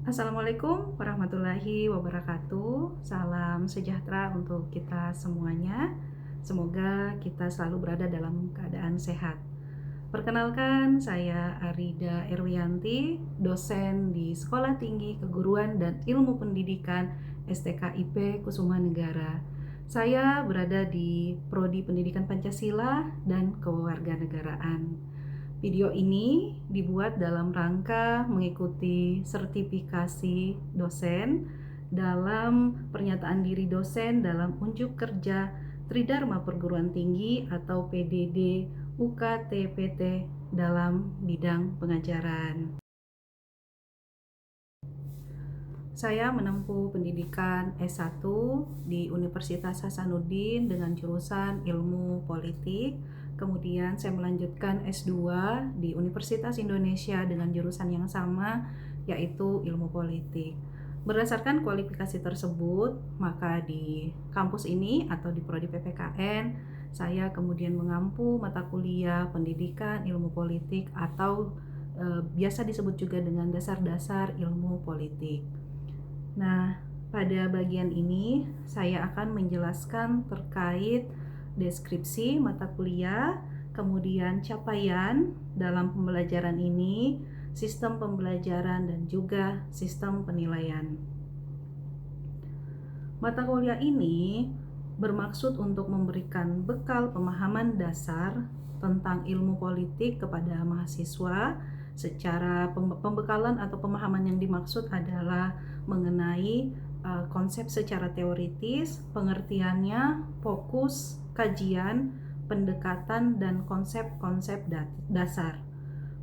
Assalamualaikum warahmatullahi wabarakatuh. Salam sejahtera untuk kita semuanya. Semoga kita selalu berada dalam keadaan sehat. Perkenalkan, saya Arida Erwianti, dosen di Sekolah Tinggi Keguruan dan Ilmu Pendidikan STKIP Kusuma Negara. Saya berada di Prodi Pendidikan Pancasila dan Kewarganegaraan. Video ini dibuat dalam rangka mengikuti sertifikasi dosen dalam pernyataan diri dosen dalam unjuk kerja Tridharma Perguruan Tinggi atau PDD UKT-PT dalam bidang pengajaran. Saya menempuh pendidikan S1 di Universitas Hasanuddin dengan jurusan Ilmu Politik. Kemudian saya melanjutkan S2 di Universitas Indonesia dengan jurusan yang sama, yaitu Ilmu Politik. Berdasarkan kualifikasi tersebut, maka di kampus ini atau di Prodi PPKN, saya kemudian mengampu mata kuliah Pendidikan Ilmu Politik atau biasa disebut juga dengan dasar-dasar ilmu politik. Nah, pada bagian ini saya akan menjelaskan terkait deskripsi mata kuliah, kemudian capaian dalam pembelajaran ini, sistem pembelajaran, dan juga sistem penilaian. Mata kuliah ini bermaksud untuk memberikan bekal pemahaman dasar tentang ilmu politik kepada mahasiswa. Secara pembekalan atau pemahaman yang dimaksud adalah mengenai konsep secara teoritis, pengertiannya, fokus, kajian, pendekatan, dan konsep-konsep dasar.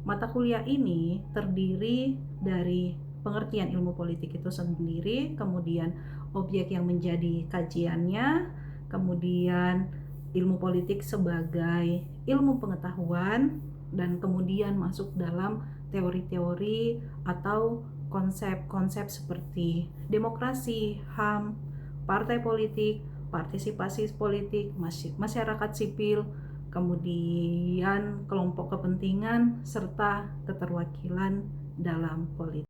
Mata kuliah ini terdiri dari pengertian ilmu politik itu sendiri, kemudian objek yang menjadi kajiannya, kemudian ilmu politik sebagai ilmu pengetahuan, dan kemudian masuk dalam teori-teori atau konsep-konsep seperti demokrasi, HAM, partai politik, partisipasi politik, masyarakat sipil, kemudian kelompok kepentingan, serta keterwakilan dalam politik.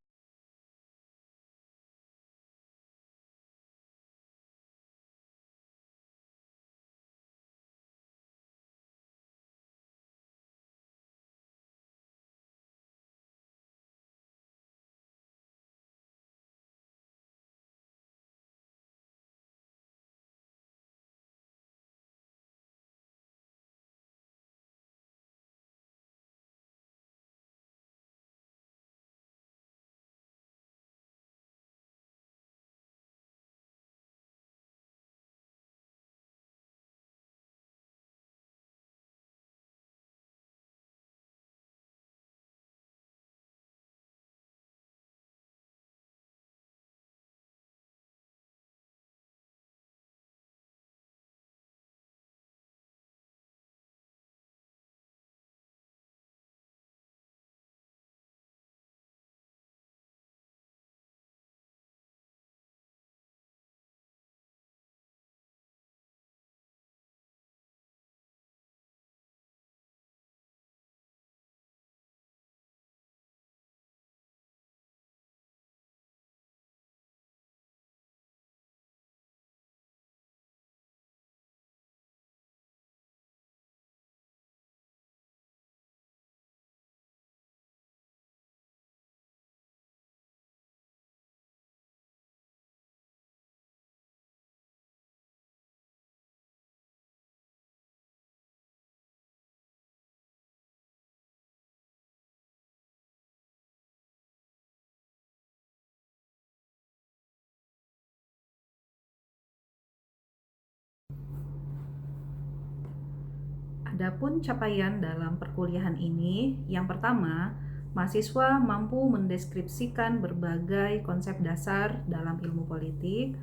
Adapun capaian dalam perkuliahan ini, yang pertama, mahasiswa mampu mendeskripsikan berbagai konsep dasar dalam ilmu politik.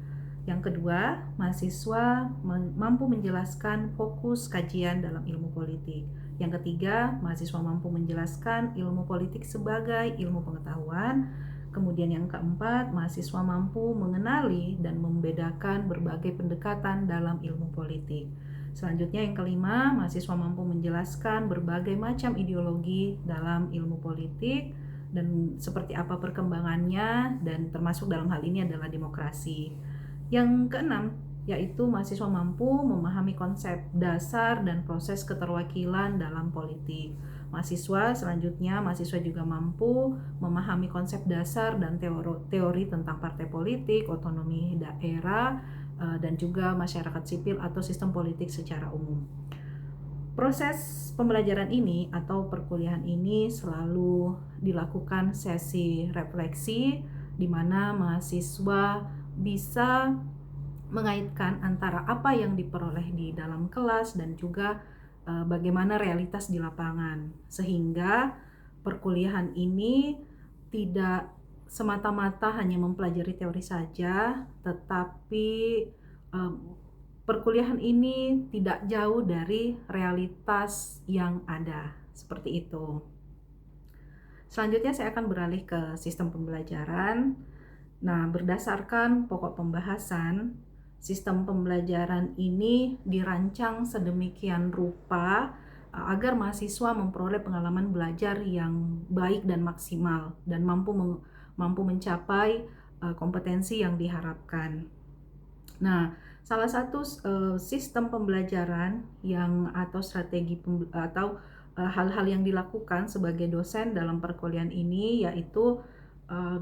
Yang kedua, mahasiswa mampu menjelaskan fokus kajian dalam ilmu politik. Yang ketiga, mahasiswa mampu menjelaskan ilmu politik sebagai ilmu pengetahuan. Kemudian yang keempat, mahasiswa mampu mengenali dan membedakan berbagai pendekatan dalam ilmu politik. Selanjutnya yang kelima, mahasiswa mampu menjelaskan berbagai macam ideologi dalam ilmu politik. dan seperti apa perkembangannya, dan termasuk dalam hal ini adalah demokrasi. Yang keenam, yaitu mahasiswa mampu memahami konsep dasar dan proses keterwakilan dalam politik. Mahasiswa juga mampu memahami konsep dasar dan teori tentang partai politik, otonomi daerah, dan juga masyarakat sipil atau sistem politik secara umum. Proses pembelajaran ini atau perkuliahan ini selalu dilakukan sesi refleksi, di mana mahasiswa bisa mengaitkan antara apa yang diperoleh di dalam kelas dan juga bagaimana realitas di lapangan, sehingga perkuliahan ini tidak semata-mata hanya mempelajari teori saja, tetapi perkuliahan ini tidak jauh dari realitas yang ada, seperti itu. Selanjutnya saya akan beralih ke sistem pembelajaran. Nah, berdasarkan pokok pembahasan, sistem pembelajaran ini dirancang sedemikian rupa agar mahasiswa memperoleh pengalaman belajar yang baik dan maksimal dan mampu mencapai kompetensi yang diharapkan. Nah, salah satu sistem pembelajaran atau strategi atau hal-hal yang dilakukan sebagai dosen dalam perkuliahan ini yaitu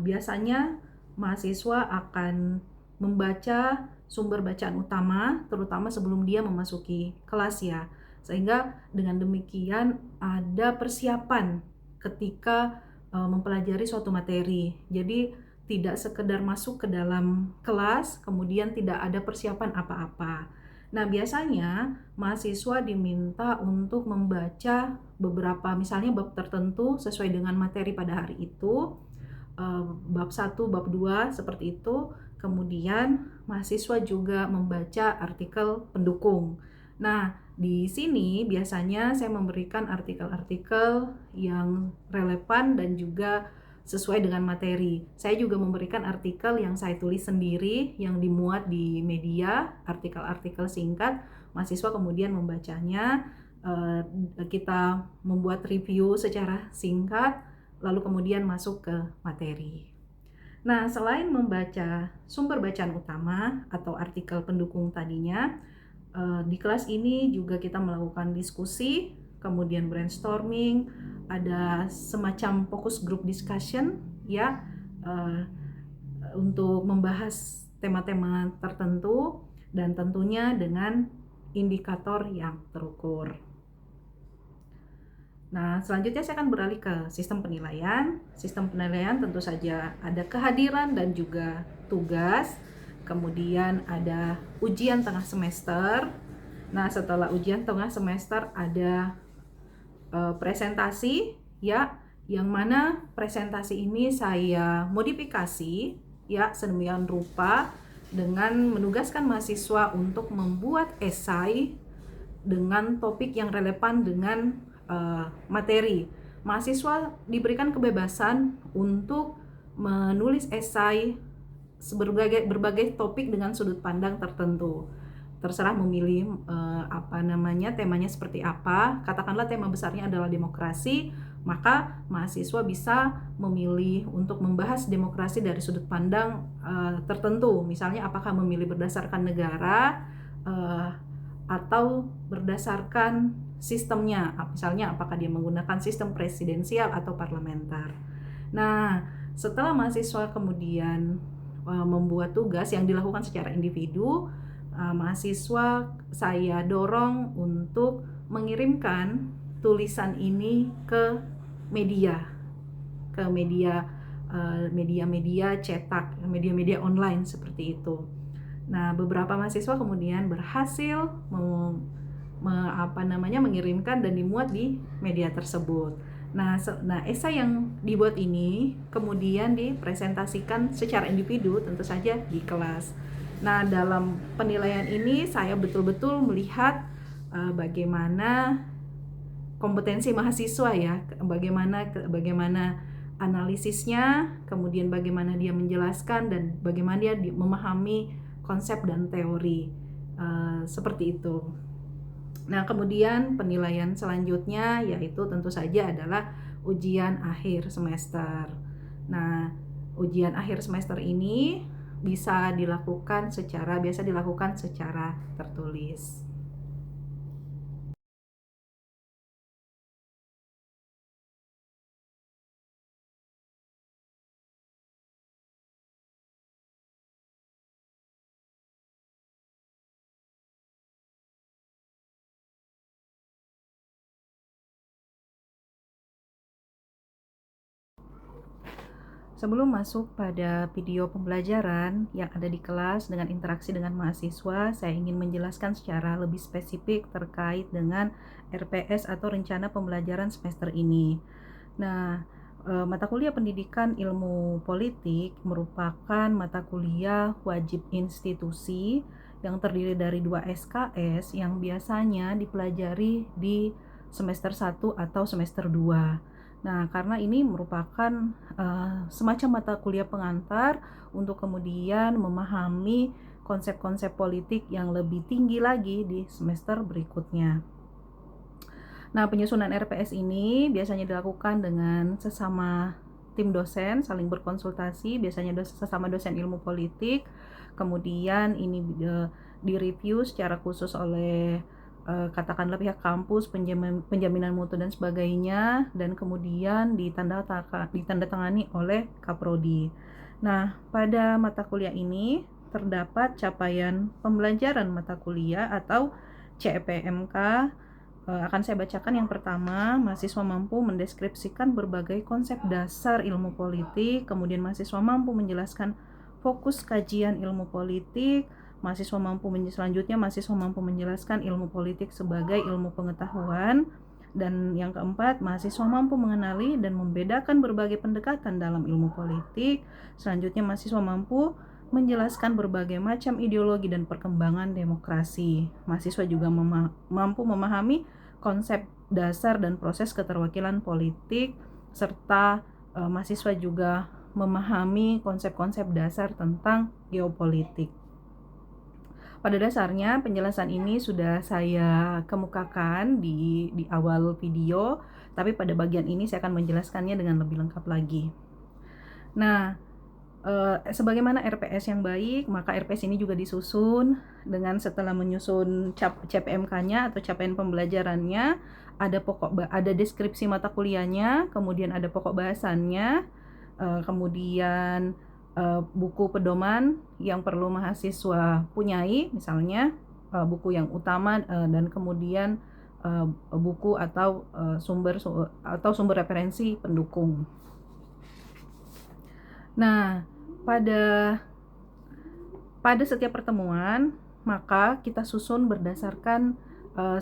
biasanya mahasiswa akan membaca sumber bacaan utama terutama sebelum dia memasuki kelas ya, sehingga dengan demikian ada persiapan ketika mempelajari suatu materi. Jadi tidak sekedar masuk ke dalam kelas kemudian tidak ada persiapan apa-apa. Nah, biasanya mahasiswa diminta untuk membaca beberapa, misalnya bab tertentu sesuai dengan materi pada hari itu, bab 1, bab 2 seperti itu. Kemudian mahasiswa juga membaca artikel pendukung. Nah, di sini biasanya saya memberikan artikel-artikel yang relevan dan juga sesuai dengan materi. Saya juga memberikan artikel yang saya tulis sendiri yang dimuat di media, artikel-artikel singkat. Mahasiswa kemudian membacanya, kita membuat review secara singkat, lalu kemudian masuk ke materi. Nah, selain membaca sumber bacaan utama atau artikel pendukung tadinya, di kelas ini juga kita melakukan diskusi, kemudian brainstorming, ada semacam focus group discussion ya, untuk membahas tema-tema tertentu dan tentunya dengan indikator yang terukur. Nah, selanjutnya saya akan beralih ke sistem penilaian. Sistem penilaian tentu saja ada kehadiran dan juga tugas. Kemudian ada ujian tengah semester. Nah, setelah ujian tengah semester ada presentasi ya, yang mana presentasi ini saya modifikasi ya sedemikian rupa dengan menugaskan mahasiswa untuk membuat esai dengan topik yang relevan dengan materi. Mahasiswa diberikan kebebasan untuk menulis esai berbagai topik dengan sudut pandang tertentu. Terserah memilih temanya seperti apa. Katakanlah tema besarnya adalah demokrasi, maka mahasiswa bisa memilih untuk membahas demokrasi dari sudut pandang tertentu. Misalnya apakah memilih berdasarkan negara atau berdasarkan sistemnya, misalnya apakah dia menggunakan sistem presidensial atau parlementer. Nah, setelah mahasiswa kemudian membuat tugas yang dilakukan secara individu, mahasiswa saya dorong untuk mengirimkan tulisan ini ke media cetak, media online seperti itu. Nah, beberapa mahasiswa kemudian berhasil mengirimkan dan dimuat di media tersebut. Nah, esai yang dibuat ini kemudian dipresentasikan secara individu tentu saja di kelas. Nah, dalam penilaian ini saya betul-betul melihat bagaimana kompetensi mahasiswa ya, bagaimana analisisnya, kemudian bagaimana dia menjelaskan dan bagaimana dia memahami konsep dan teori seperti itu. Nah, kemudian penilaian selanjutnya yaitu tentu saja adalah ujian akhir semester. Nah, ujian akhir semester ini biasa dilakukan secara tertulis. Sebelum masuk pada video pembelajaran yang ada di kelas dengan interaksi dengan mahasiswa, saya ingin menjelaskan secara lebih spesifik terkait dengan RPS atau rencana pembelajaran semester ini. Nah, mata kuliah pendidikan ilmu politik merupakan mata kuliah wajib institusi yang terdiri dari 2 SKS yang biasanya dipelajari di semester 1 atau semester 2. Nah, karena ini merupakan semacam mata kuliah pengantar untuk kemudian memahami konsep-konsep politik yang lebih tinggi lagi di semester berikutnya. Nah, penyusunan RPS ini biasanya dilakukan dengan sesama tim dosen, saling berkonsultasi, biasanya sesama dosen ilmu politik. Kemudian ini direview secara khusus oleh katakanlah pihak kampus, penjaminan mutu dan sebagainya, dan kemudian ditandatangani oleh Kaprodi. Nah, pada mata kuliah ini terdapat capaian pembelajaran mata kuliah atau CPMK. Akan saya bacakan yang pertama, mahasiswa mampu mendeskripsikan berbagai konsep dasar ilmu politik, kemudian mahasiswa mampu menjelaskan fokus kajian ilmu politik, selanjutnya mahasiswa mampu menjelaskan ilmu politik sebagai ilmu pengetahuan, dan yang keempat, mahasiswa mampu mengenali dan membedakan berbagai pendekatan dalam ilmu politik. Selanjutnya mahasiswa mampu menjelaskan berbagai macam ideologi dan perkembangan demokrasi. Mahasiswa juga mampu memahami konsep dasar dan proses keterwakilan politik, serta mahasiswa juga memahami konsep-konsep dasar tentang geopolitik. Pada dasarnya penjelasan ini sudah saya kemukakan di awal video, tapi pada bagian ini saya akan menjelaskannya dengan lebih lengkap lagi. Nah, sebagaimana RPS yang baik, maka RPS ini juga disusun dengan setelah menyusun CPMK-nya atau capaian pembelajarannya, ada deskripsi mata kuliahnya, kemudian ada pokok bahasannya, kemudian buku pedoman yang perlu mahasiswa punyai, misalnya buku yang utama, dan kemudian buku atau sumber referensi pendukung. Nah, pada setiap pertemuan maka kita susun berdasarkan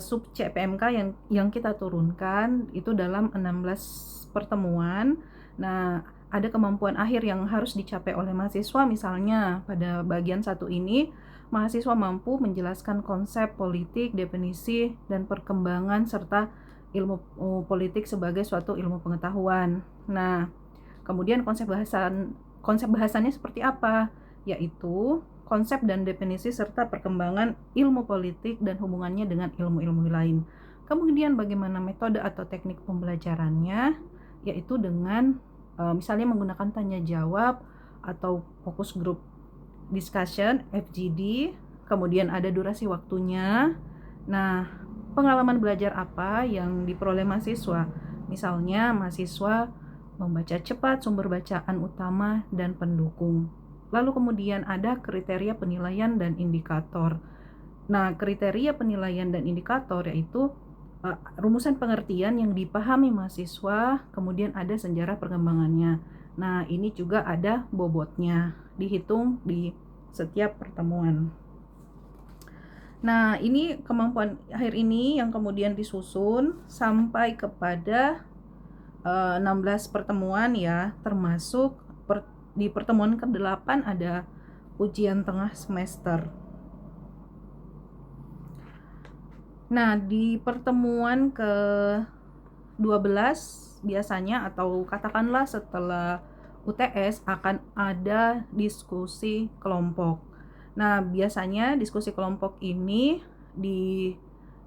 sub CPMK yang kita turunkan itu dalam 16 pertemuan. Nah, ada kemampuan akhir yang harus dicapai oleh mahasiswa, misalnya pada bagian 1 ini mahasiswa mampu menjelaskan konsep politik, definisi dan perkembangan serta ilmu politik sebagai suatu ilmu pengetahuan. Nah, kemudian konsep bahasannya seperti apa? Yaitu konsep dan definisi serta perkembangan ilmu politik dan hubungannya dengan ilmu-ilmu lain. Kemudian bagaimana metode atau teknik pembelajarannya, yaitu dengan misalnya menggunakan tanya jawab atau focus group discussion, FGD, kemudian ada durasi waktunya. Nah, pengalaman belajar apa yang diperoleh mahasiswa? Misalnya mahasiswa membaca cepat sumber bacaan utama dan pendukung. Lalu kemudian ada kriteria penilaian dan indikator. Nah, kriteria penilaian dan indikator yaitu rumusan pengertian yang dipahami mahasiswa, kemudian ada sejarah perkembangannya. Nah, ini juga ada bobotnya, dihitung di setiap pertemuan. Nah, ini kemampuan akhir ini yang kemudian disusun sampai kepada 16 pertemuan ya, termasuk di pertemuan ke-8 ada ujian tengah semester. Nah, di pertemuan ke-12 biasanya, atau katakanlah setelah UTS, akan ada diskusi kelompok. Nah, biasanya diskusi kelompok ini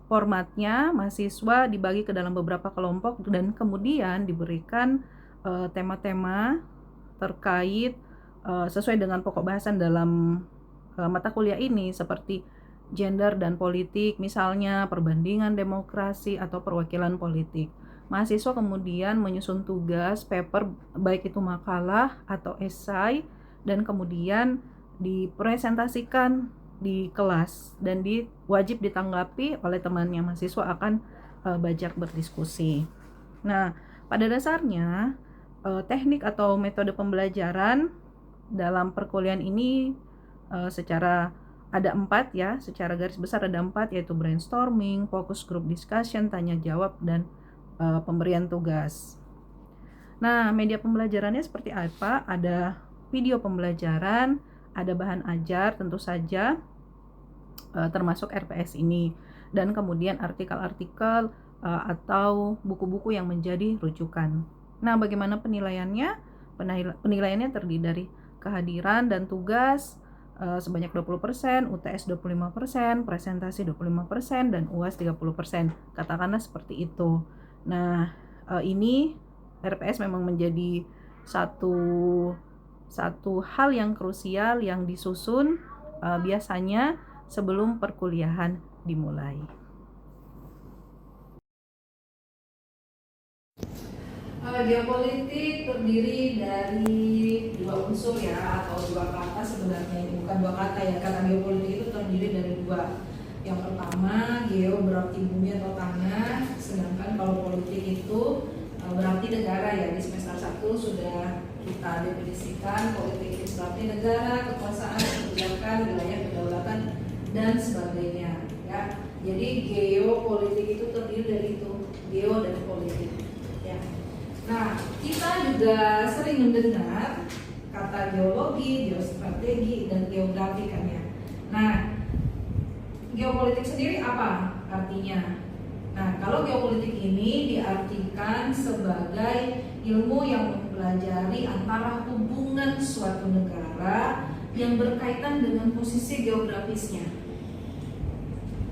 Formatnya mahasiswa dibagi ke dalam beberapa kelompok dan kemudian diberikan tema-tema terkait sesuai dengan pokok bahasan dalam mata kuliah ini, seperti gender dan politik, misalnya perbandingan demokrasi atau perwakilan politik. Mahasiswa kemudian menyusun tugas paper, baik itu makalah atau esai, dan kemudian dipresentasikan di kelas dan wajib ditanggapi oleh temannya. Mahasiswa akan bajak berdiskusi. Nah, pada dasarnya teknik atau metode pembelajaran dalam perkuliahan ini secara ada 4 ya, secara garis besar ada 4, yaitu brainstorming, focus group discussion, tanya jawab, dan pemberian tugas. Nah, media pembelajarannya seperti apa? Ada video pembelajaran, ada bahan ajar tentu saja, termasuk RPS ini, dan kemudian artikel-artikel atau buku-buku yang menjadi rujukan. Nah, bagaimana penilaiannya? Penilaiannya terdiri dari kehadiran dan tugas sebanyak 20%, UTS 25%, presentasi 25%, dan UAS 30%. Katakanlah seperti itu. Nah, ini RPS memang menjadi satu hal yang krusial yang disusun biasanya sebelum perkuliahan dimulai. Geopolitik terdiri dari 2 unsur ya, atau 2 kata sebenarnya. Bukan 2 kata ya, kata geopolitik itu terdiri dari 2. Yang pertama, geo berarti bumi atau tanah, sedangkan kalau politik itu berarti negara ya. Di semester 1 sudah kita definisikan politik itu berarti negara, kekuasaan, kebijakan, wilayah kedaulatan, dan sebagainya ya. Jadi geopolitik itu terdiri dari itu, geo dan politik ya. Nah, kita juga sering mendengar kata geologi, geostrategi, dan geografi kan ya. Nah, geopolitik sendiri apa artinya? Nah, kalau geopolitik ini diartikan sebagai ilmu yang mempelajari antara hubungan suatu negara yang berkaitan dengan posisi geografisnya.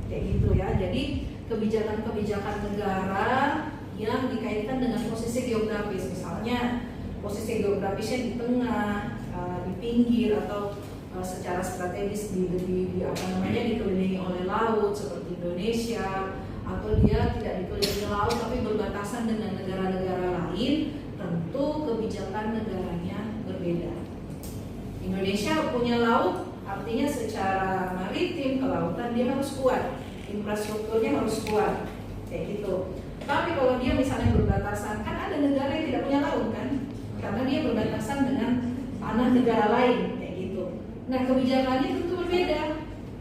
Kayak gitu ya. Jadi kebijakan-kebijakan negara yang dikaitkan dengan posisi geografis, misalnya posisi geografisnya di tengah, di pinggir, atau secara strategis dikelilingi oleh laut seperti Indonesia, atau dia tidak dikelilingi laut tapi berbatasan dengan negara-negara lain, tentu kebijakan negaranya berbeda. Indonesia punya laut, artinya secara maritim, kelautan dia harus kuat, infrastrukturnya harus kuat, kayak gitu. Tapi kalau dia misalnya berbatasan, kan ada negara yang tidak punya laut kan, karena dia berbatasan dengan tanah negara lain, kayak gitu. Nah, kebijakannya tentu berbeda.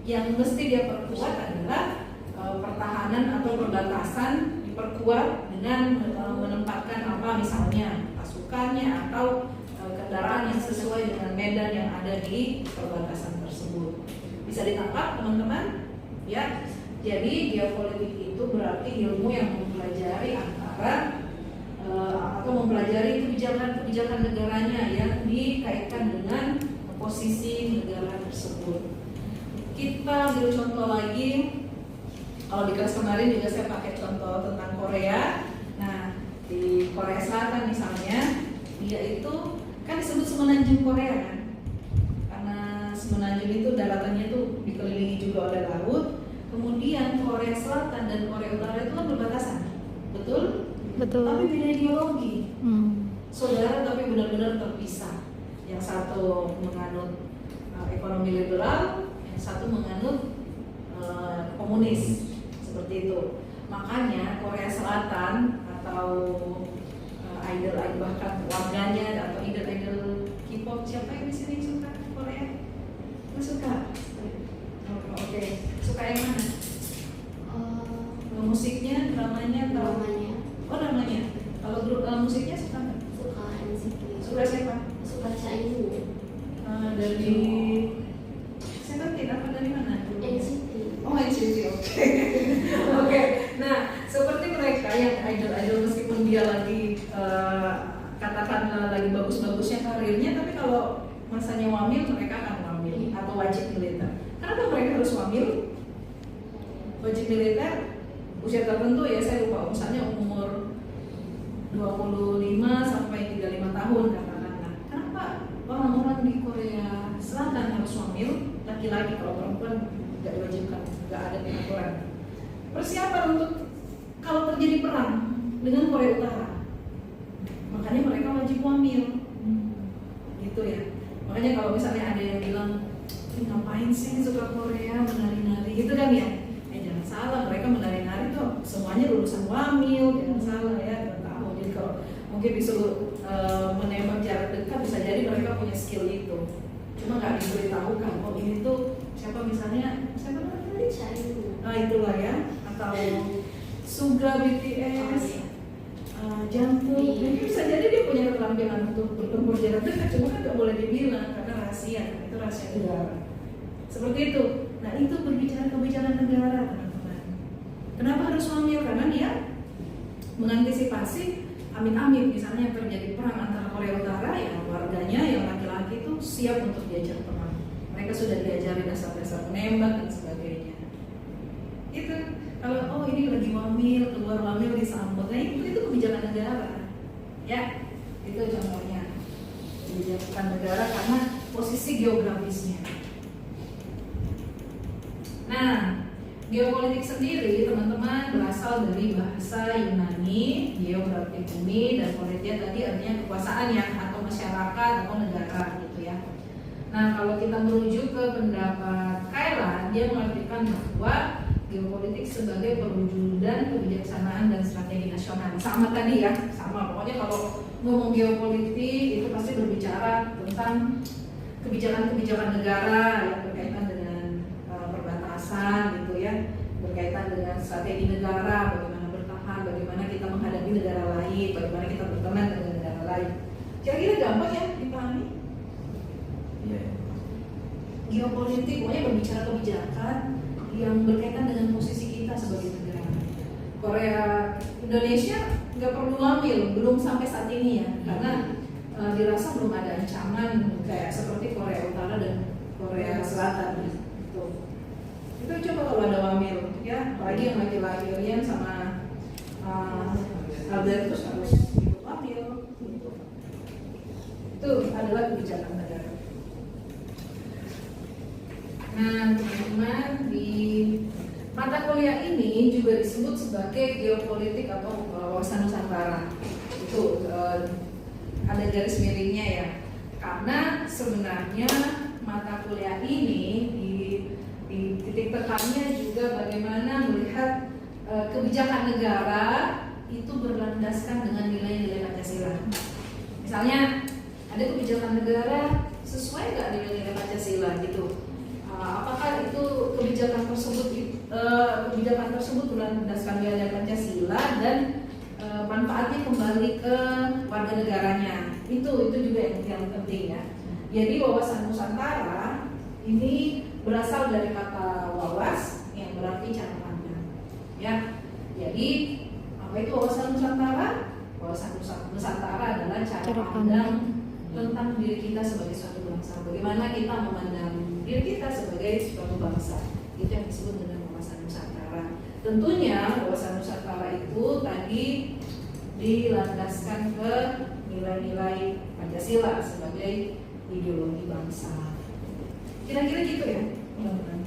Yang mesti dia perkuat adalah pertahanan atau perbatasan diperkuat dengan menempatkan apa, misalnya pasukannya atau kendaraan yang sesuai dengan medan yang ada di perbatasan tersebut. Bisa ditangkap teman-teman? Ya. Jadi geopolitik itu berarti ilmu yang mempelajari antara atau mempelajari kebijakan-kebijakan negaranya yang dikaitkan dengan posisi negara tersebut. Kita ambil contoh lagi. Kalau di kelas kemarin juga saya pakai contoh tentang Korea. Nah, di Korea Selatan misalnya, dia itu kan disebut semenanjung Korea kan, karena semenanjung itu daratannya itu dikelilingi juga oleh laut. Kemudian Korea Selatan dan Korea Utara itu kan berbatasan, betul? Betul. Tapi beda ideologi, saudara, tapi benar-benar terpisah. Yang satu menganut ekonomi liberal, yang satu menganut komunis, seperti itu. Makanya Korea Selatan atau idol bahkan warganya atau idol K-pop, siapa yang di sini suka Korea? Lu suka? Oke. Suka yang mana? Musiknya, dramanya, dramanya. Oh, dramanya. Kalau grup musiknya suka nggak? Suka NCT. Suka siapa? Suka Chinese. Dari Seventeen apa dari mana? NCT. Oh, NCT, oke. Oke. Nah, seperti mereka yang idol meskipun dia lagi katakan lagi bagus-bagusnya karirnya, tapi kalau masanya wamil mereka akan wamil atau wajib militer. Kenapa mereka harus wamil? Wajib militer usia tertentu ya, saya lupa, misalnya umur 25 sampai 35 tahun katakanlah. Kenapa orang-orang di Korea Selatan harus hamil laki-laki, kalau perempuan nggak diwajibkan, nggak ada aturan. Persiapan untuk kalau terjadi perang dengan Korea Utara, makanya mereka wajib hamil, gitu ya. Makanya kalau misalnya ada yang bilang, ngapain sih suka Korea menari-nari gitu kan ya, jangan salah, mereka menari-nari tuh semuanya lulusan wamil, jangan salah ya, jangan tahu. Jadi kalau mungkin disuruh menembak jarak dekat, bisa jadi mereka punya skill itu, cuma nggak diberitahukan. Oh ini tuh siapa, misalnya siapa namanya, itulah ya, atau Suga BTS, Jungkook, mungkin bisa jadi dia punya keterampilan untuk bertempur jarak dekat, cuma kan nggak boleh dibilang karena rahasia, itu rahasia negara. Seperti itu. Nah itu berbicara kebijakan negara, teman-teman. Kenapa harus hamil? Karena dia mengantisipasi amit-amit misalnya terjadi perang antara Korea Utara, ya warganya yang laki-laki itu siap untuk diajak perang. Mereka sudah diajari dasar-dasar menembak dan sebagainya. Itu kalau ini lagi wamil, keluar wamil disambut, nah itu kebijakan negara, ya itu contohnya kebijakan negara karena posisi geografisnya. Nah, geopolitik sendiri teman-teman berasal dari bahasa Yunani, geografi bumi, dan politia tadi artinya kekuasaan ya, atau masyarakat atau negara gitu ya. Nah kalau kita merujuk ke pendapat Kailan, dia mengartikan bahwa geopolitik sebagai perwujudan kebijaksanaan dan strategi nasional. Sama tadi ya, sama. Pokoknya kalau ngomong geopolitik itu pasti berbicara tentang kebijakan-kebijakan negara yang berkaitan dengan perbatasan gitu ya, berkaitan dengan strategi negara, bagaimana bertahan, bagaimana kita menghadapi negara lain, bagaimana kita berteman dengan negara lain. Kira-kira gampang ya dipahami? Geopolitik pokoknya berbicara kebijakan yang berkaitan dengan posisi kita sebagai negara. Korea, Indonesia nggak perlu hamil, belum sampai saat ini ya, karena dirasa belum ada ancaman kayak seperti Korea Utara dan Korea Selatan. Itu coba kalau ada hamil, ya, apalagi yang laki-laki Rian sama Albertus harus ikut hamil. Itu adalah kebijakan negara. Nah, teman-teman, di mata kuliah ini juga disebut sebagai geopolitik atau wawasan Nusantara. Itu ada garis miringnya ya. Karena sebenarnya mata kuliah ini di titik tekannya juga bagaimana melihat kebijakan negara itu berlandaskan dengan nilai-nilai Pancasila. Misalnya ada kebijakan negara sesuai nggak nilai-nilai Pancasila gitu. Apakah itu kebijakan tersebut berlandaskan nilai Pancasila dan manfaatnya kembali ke warga negaranya, itu juga yang penting ya. Jadi wawasan Nusantara ini berasal dari kata wawas yang berarti cara pandang ya. Jadi apa itu wawasan Nusantara? Wawasan Nusantara adalah cara pandang tentang diri kita sebagai suatu bangsa, bagaimana kita memandang diri kita sebagai suatu bangsa. Itu yang disebut dengan wawasan Nusantara. Tentunya wawasan Nusantara itu tadi dilandaskan ke nilai-nilai Pancasila sebagai ideologi bangsa. Kira-kira gitu ya, teman-teman.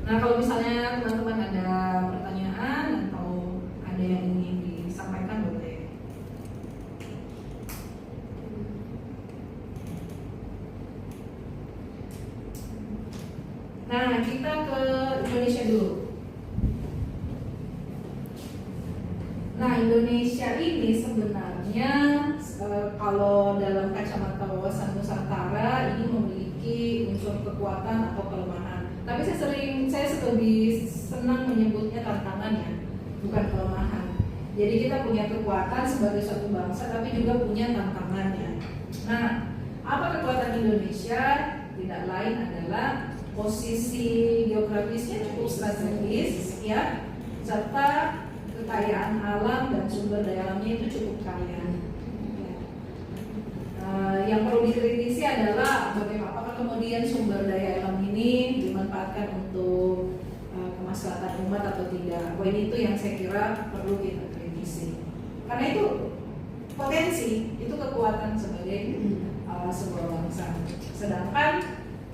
Nah, kalau misalnya teman-teman ada pertanyaan atau ada yang ingin disampaikan, boleh. Nah, kita ke Indonesia dulu. Nah, Indonesia ini sebenarnya kalau dalam kacamata wawasan Nusantara ini memiliki unsur kekuatan atau kelemahan. Tapi saya lebih senang menyebutnya tantangan ya, bukan kelemahan. Jadi kita punya kekuatan sebagai suatu bangsa, tapi juga punya tantangannya. Nah, apa kekuatan Indonesia? Tidak lain adalah posisi geografisnya cukup strategis ya, serta kekayaan alam dan sumber daya alamnya itu cukup kaya. Yang perlu dikritisi adalah bagaimana apakah kemudian sumber daya alam ini dimanfaatkan untuk kemaslahatan umat atau tidak. Poin itu yang saya kira perlu kita kritisi. Karena itu potensi, itu kekuatan sebagai sebuah bangsa. Sedangkan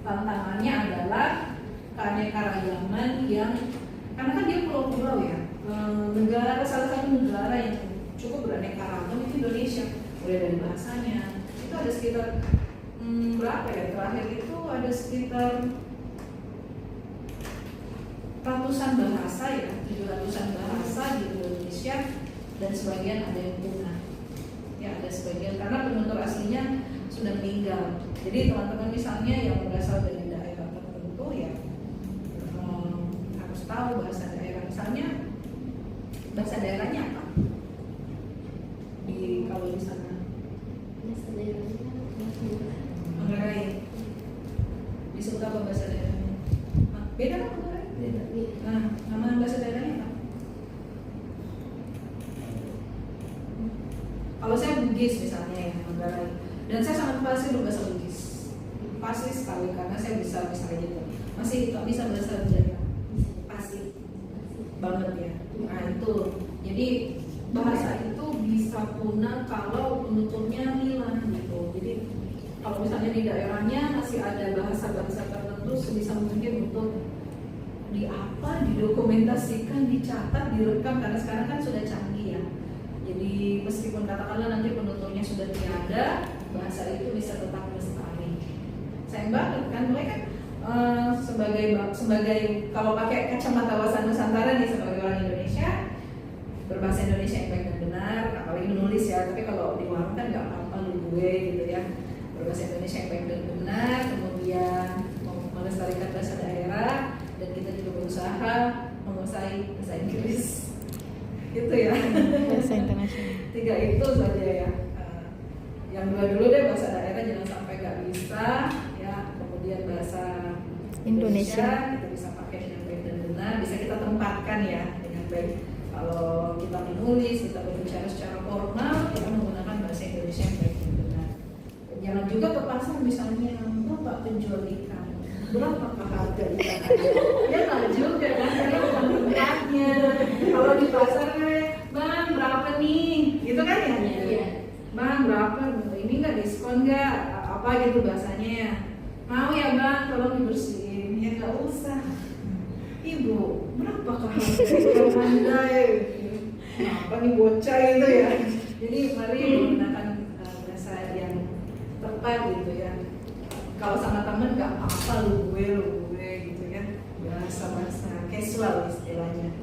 tantangannya adalah keanekaragaman yang, karena kan dia pulau-pulau ya, negara, salah satu negara yang cukup beraneka ragam itu Indonesia. Mulai dari bahasanya itu ada sekitar berapa ya, terakhir itu ada sekitar ratusan bahasa ya, 700-an bahasa di Indonesia, dan sebagian ada yang punah ya, ada sebagian karena penutur aslinya sudah meninggal. Jadi teman-teman misalnya yang berasal dari daerah tertentu ya harus tahu bahasa daerah. Misalnya bahasa daerahnya apa di kalau di sana? Bahasa daerahnya Manggarai. Disebut apa bahasa daerahnya? Beda kan Manggarai? beda. Nah, nama bahasa daerahnya apa? Kalau saya Bugis misalnya ya, Manggarai, dan saya sangat fasih berbahasa Bugis, fasih sekali karena saya bisa misalnya gitu, masih tak bisa bahasa Jawa, fasih banget ya. Nah itu, jadi bahasa itu bisa punah kalau penuturnya hilang gitu. Jadi kalau misalnya di daerahnya masih ada bahasa-bahasa tertentu sebisa mungkin untuk didokumentasikan, dicatat, direkam, karena sekarang kan sudah canggih ya. Jadi meskipun katakanlah nanti penuturnya sudah tiada, bahasa itu bisa tetap lestari. Sayang banget kan, mulai kan sebagai kalau pakai kacamata wawasan Nusantara nih, sebagai orang Indonesia berbahasa Indonesia yang baik dan benar, apalagi menulis ya. Tapi kalau di warung kan nggak apa-apa lu gue gitu ya, berbahasa Indonesia yang baik dan benar, kemudian melestarikan bahasa daerah, dan kita juga berusaha menguasai bahasa Inggris gitu ya. Bahasa internasional. 3 itu saja ya. Yang 2 dulu deh, bahasa daerah jangan sampai nggak bisa ya. Kemudian bahasa Indonesia kita bisa pakai dengan baik dan benar, bisa kita tempatkan ya dengan baik. Kalau kita menulis, kita berbicara secara formal, kita menggunakan bahasa Indonesia yang baik dan benar. Jangan juga ke pasar misalnya, Bapak penjual ikan, berapakah harga ikan? Ya nggak juga kan, karena bukan tempatnya. Kalau di pasar Bang berapa nih? Gitu kan ya? Iya. Bang berapa? Ini nggak diskon nggak? Apa gitu bahasanya ya? Mau ya Bang, tolong dibersihin. Ya nggak usah. Ibu, berapakah harga ikan pandai? Apa nih bocah itu ya? Jadi mari menggunakan bahasa yang tepat gitu ya. Kalau sama temen nggak apa-apa lu gue gitu ya. Bahasa casual istilahnya.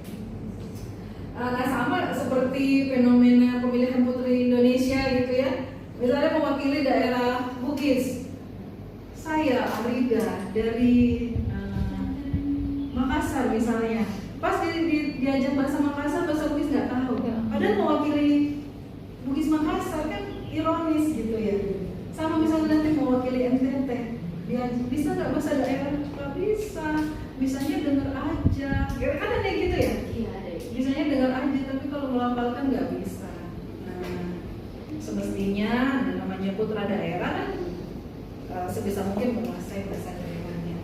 Nah sama seperti fenomena pemilihan putri Indonesia gitu ya. Misalnya mewakili daerah Bugis, saya Arida dari Makassar misalnya, pas diajak bahasa Makassar, bahasa Bugis nggak tahu. Padahal mewakili Bugis Makassar kan ironis gitu ya. Sama misalnya nanti mewakili NTT, dia bisa nggak bahasa daerah? Nggak bisa, bisanya denger aja. Kan ada gitu ya? Iya ada. Bisanya dengar aja, tapi kalau melafalkan nggak bisa. Nah, semestinya namanya putra daerah kan sebisa mungkin menguasai bahasa daerahnya.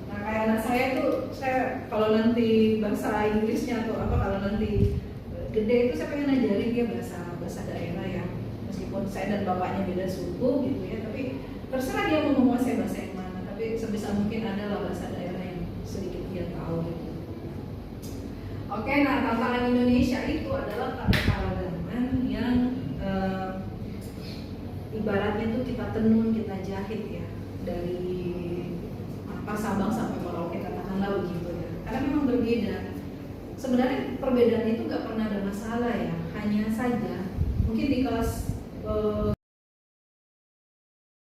Nah, kayak anak saya tuh, saya kalau nanti bahasa Inggrisnya atau apa, kalau nanti gede itu saya pengen ajarin dia bahasa daerah ya. Meskipun saya dan bapaknya beda suku gitu ya, tapi terserah dia mau menguasai bahasa yang mana. Tapi sebisa mungkin adalah bahasa daerah yang sedikit dia tahu gitu. Oke, nah tantangan Indonesia itu adalah keanekaragaman yang ibaratnya tuh kita tenun, kita jahit ya, dari Sabang sampai Merauke katakanlah begitu ya. Karena memang berbeda. Sebenarnya perbedaan itu nggak pernah ada masalah ya, hanya